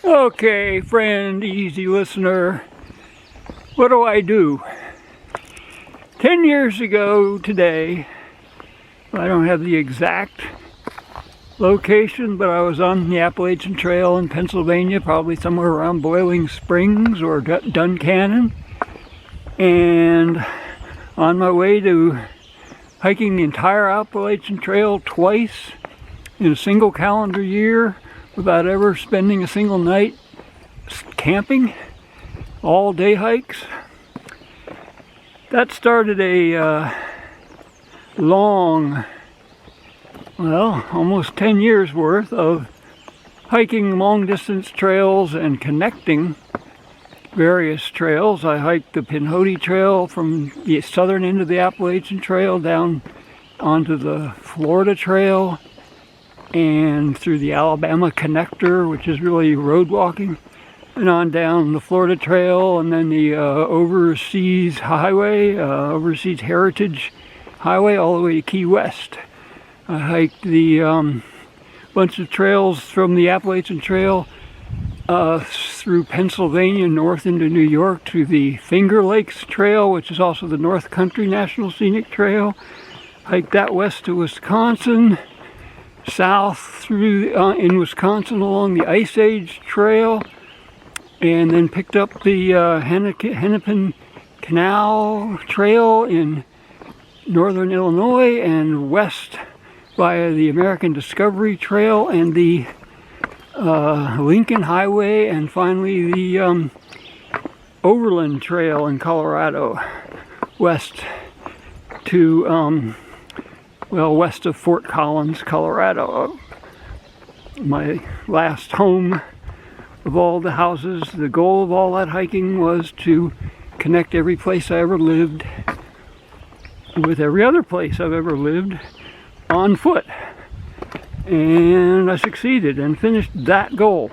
Okay, friend, easy listener, what do? 10 years ago today, I don't have the exact location, but I was on the Appalachian Trail in Pennsylvania, probably somewhere around Boiling Springs or Duncannon, and on my way to hiking the entire Appalachian Trail twice in a single calendar year without ever spending a single night camping, all day hikes. That started a long, well, almost 10 years worth of hiking long distance trails and connecting various trails. I hiked the Peninsula Trail from the southern end of the Appalachian Trail down onto the Florida Trail and through the Alabama Connector, which is really road walking, and on down the Florida Trail, and then the Overseas Highway, Overseas Heritage Highway, all the way to Key West. I hiked the bunch of trails from the Appalachian Trail through Pennsylvania north into New York to the Finger Lakes Trail, which is also the North Country National Scenic Trail. Hiked that west to Wisconsin, south through in Wisconsin along the Ice Age Trail, and then picked up the Hennepin Canal Trail in northern Illinois, and west via the American Discovery Trail and the Lincoln Highway, and finally the Overland Trail in Colorado, west to west of Fort Collins, Colorado. My last home of all the houses. The goal of all that hiking was to connect every place I ever lived with every other place I've ever lived on foot. And I succeeded and finished that goal.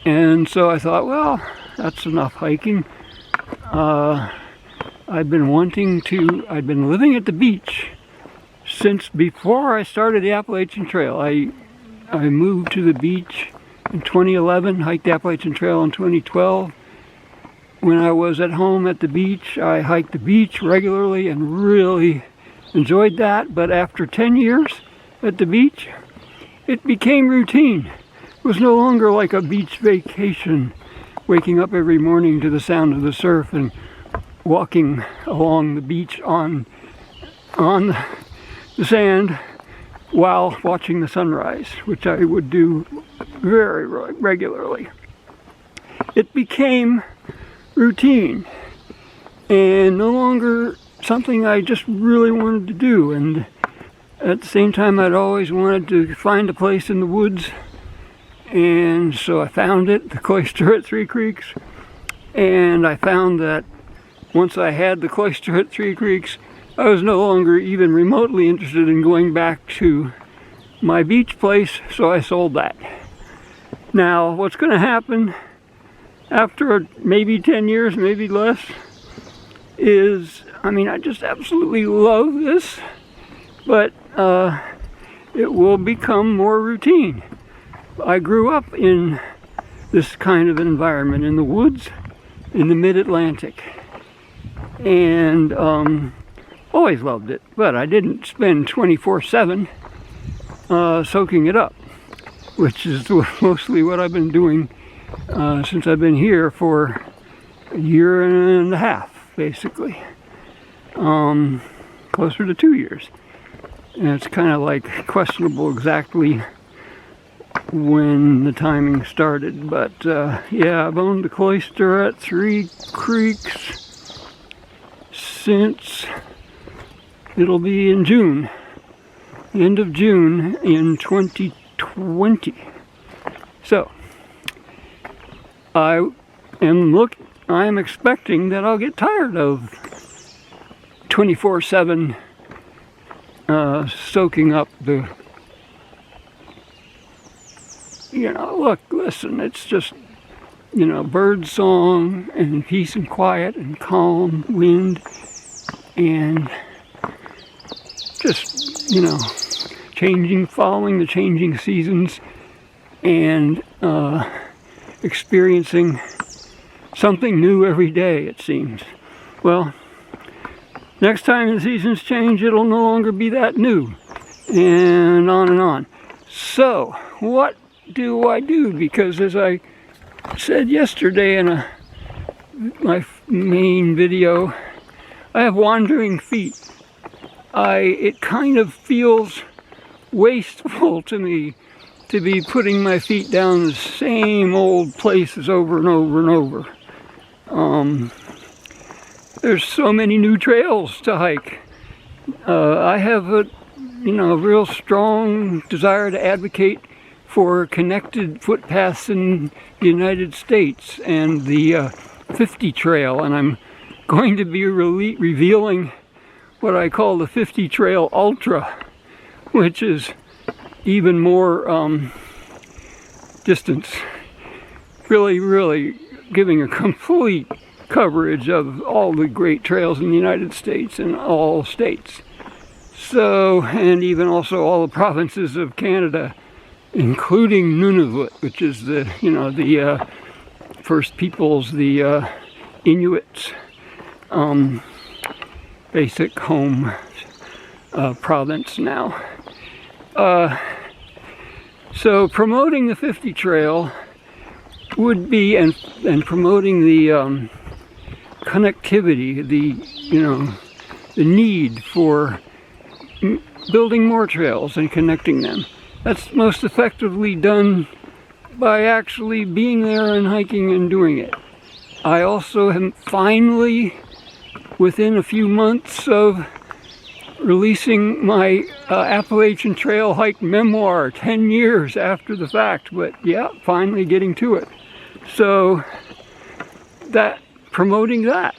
And so I thought, well, that's enough hiking. I'd been living at the beach since before I started the Appalachian Trail. I moved to the beach in 2011, hiked the Appalachian Trail in 2012. When I was at home at the beach, I hiked the beach regularly and really enjoyed that. But after 10 years at the beach, it became routine. It was no longer like a beach vacation, waking up every morning to the sound of the surf and walking along the beach on the sand while watching the sunrise, which I would do very regularly. It became routine and no longer something I just really wanted to do. And at the same time, I'd always wanted to find a place in the woods, and so I found it, the Cloister at Three Creeks. And I found that once I had the Cloister at Three Creeks, I was no longer even remotely interested in going back to my beach place, so I sold that. Now, what's going to happen after maybe 10 years, maybe less, is, I just absolutely love this, but it will become more routine. I grew up in this kind of environment, in the woods, in the mid-Atlantic, and always loved it, but I didn't spend 24/7 soaking it up, which is mostly what I've been doing since I've been here for a year and a half, basically. Closer to 2 years. And it's kind of like questionable exactly when the timing started, but yeah, I've owned the Cloister at Three Creeks since it'll be in June, end of June in 2020. So I am expecting that I'll get tired of 24/7 soaking up the, look, listen, it's just, bird song and peace and quiet and calm wind and just, following the changing seasons and experiencing something new every day, it seems. Well, next time the seasons change, it'll no longer be that new, and on and on. So, what do I do? Because as I said yesterday in my Maine video, I have wandering feet. It kind of feels wasteful to me to be putting my feet down the same old places over and over and over. There's so many new trails to hike. I have a real strong desire to advocate for connected footpaths in the United States and the 50 Trail, and I'm going to be revealing what I call the 50 Trail Ultra, which is even more distance. Really giving a complete coverage of all the great trails in the United States and all states. So, and even also all the provinces of Canada, including Nunavut, which is the First Peoples, the Inuits, basic home province now. So promoting the 50 Trail would be, and promoting the connectivity, the need for building more trails and connecting them. That's most effectively done by actually being there and hiking and doing it. I also am finally, within a few months of releasing my Appalachian Trail hike memoir 10 years after the fact, but yeah, finally getting to it. So promoting that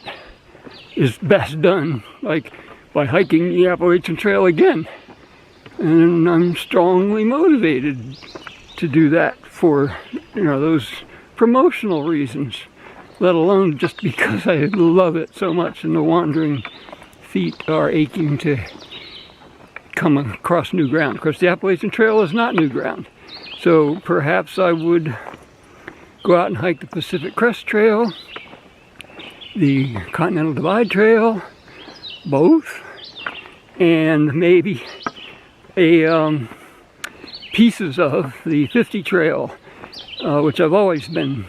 is best done like by hiking the Appalachian Trail again. And I'm strongly motivated to do that for those promotional reasons, let alone just because I love it so much and the wandering feet are aching to come across new ground. Of course, the Appalachian Trail is not new ground, so perhaps I would go out and hike the Pacific Crest Trail, the Continental Divide Trail, both, and maybe pieces of the 50 Trail, which I've always been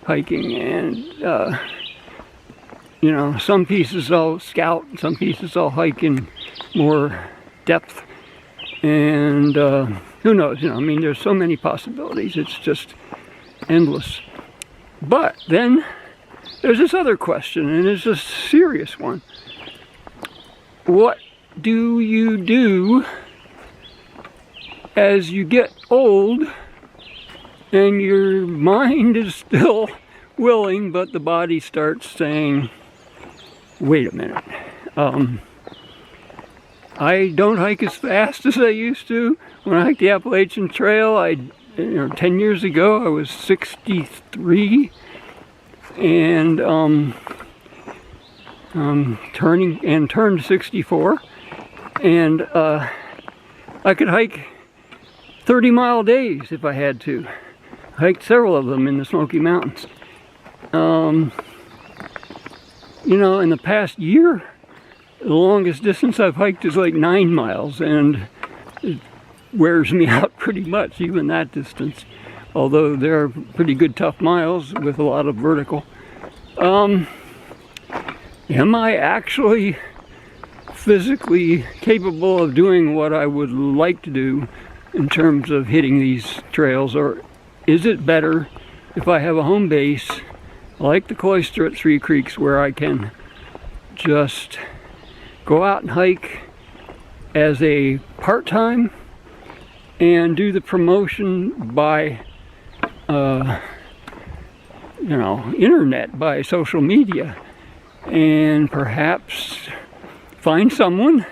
hiking, and some pieces I'll scout, some pieces I'll hike in more depth, and who knows, there's so many possibilities, it's just endless. But then there's this other question, and it's a serious one. What do you do as you get old and your mind is still willing, but the body starts saying, wait a minute, I don't hike as fast as I used to. When I hiked the Appalachian Trail, 10 years ago, I was 63, and turned 64, and I could hike 30-mile days if I had to. I hiked several of them in the Smoky Mountains. In the past year, the longest distance I've hiked is like 9 miles, and it wears me out pretty much, even that distance. Although they're pretty good tough miles with a lot of vertical. Am I actually physically capable of doing what I would like to do in terms of hitting these trails, or is it better if I have a home base like the Cloister at Three Creeks, where I can just go out and hike as a part-time and do the promotion by internet, by social media, and perhaps find someone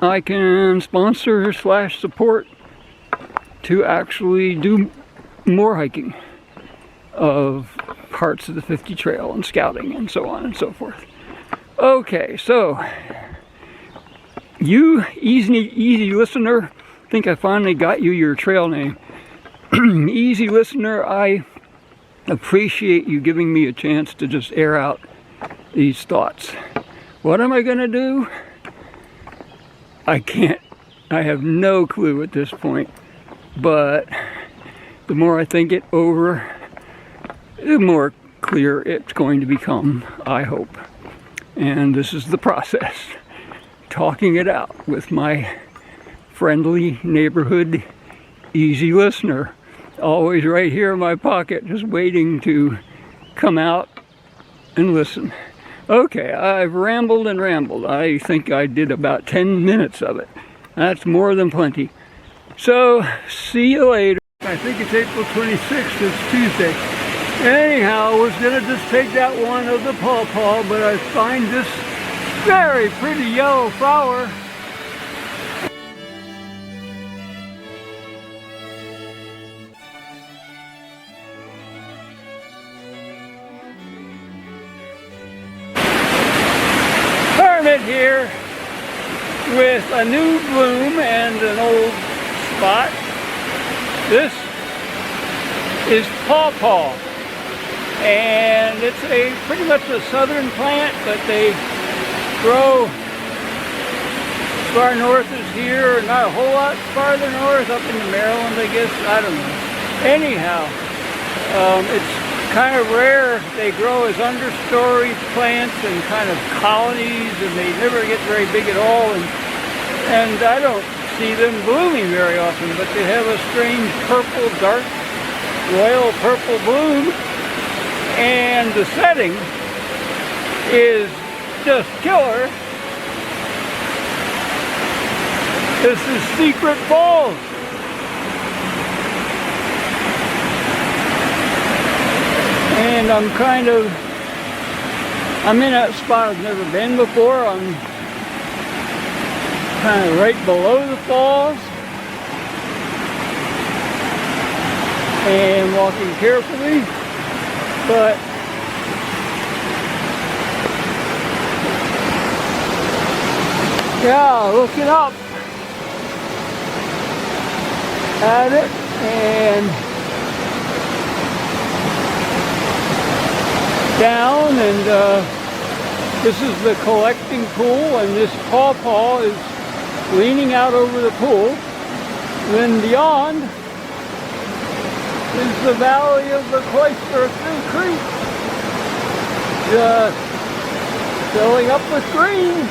I can sponsor / support to actually do more hiking of parts of the 50 Trail and scouting and so on and so forth. Okay, so you easy listener, think I finally got you your trail name. easy listener, I appreciate you giving me a chance to just air out these thoughts. What am I going to do? I have no clue at this point, but the more I think it over, the more clear it's going to become, I hope. And this is the process, talking it out with my friendly neighborhood easy listener, always right here in my pocket, just waiting to come out and listen. Okay, I've rambled and rambled. I think I did about 10 minutes of it. That's more than plenty. So, see you later. I think it's April 26th, it's Tuesday. Anyhow, I was gonna just take that one of the Paw Paw, but I find this very pretty yellow flower. Hermit here with a new bloom and an old spot. This is Paw Paw, and it's pretty much a southern plant, but they grow as far north as here, not a whole lot farther north, up into Maryland, I guess, I don't know. Anyhow, it's kind of rare. They grow as understory plants and kind of colonies, and they never get very big at all, and I don't see them blooming very often, but they have a strange purple, dark, royal purple bloom, and the setting is just killer. This is Secret Falls. And I'm in that spot I've never been before. I'm kind of right below the falls and walking carefully, but yeah, looking up at it, and down, and this is the collecting pool, and this Paw Paw is leaning out over the pool. Then beyond is the valley of the Cloister Creek, just filling up with green.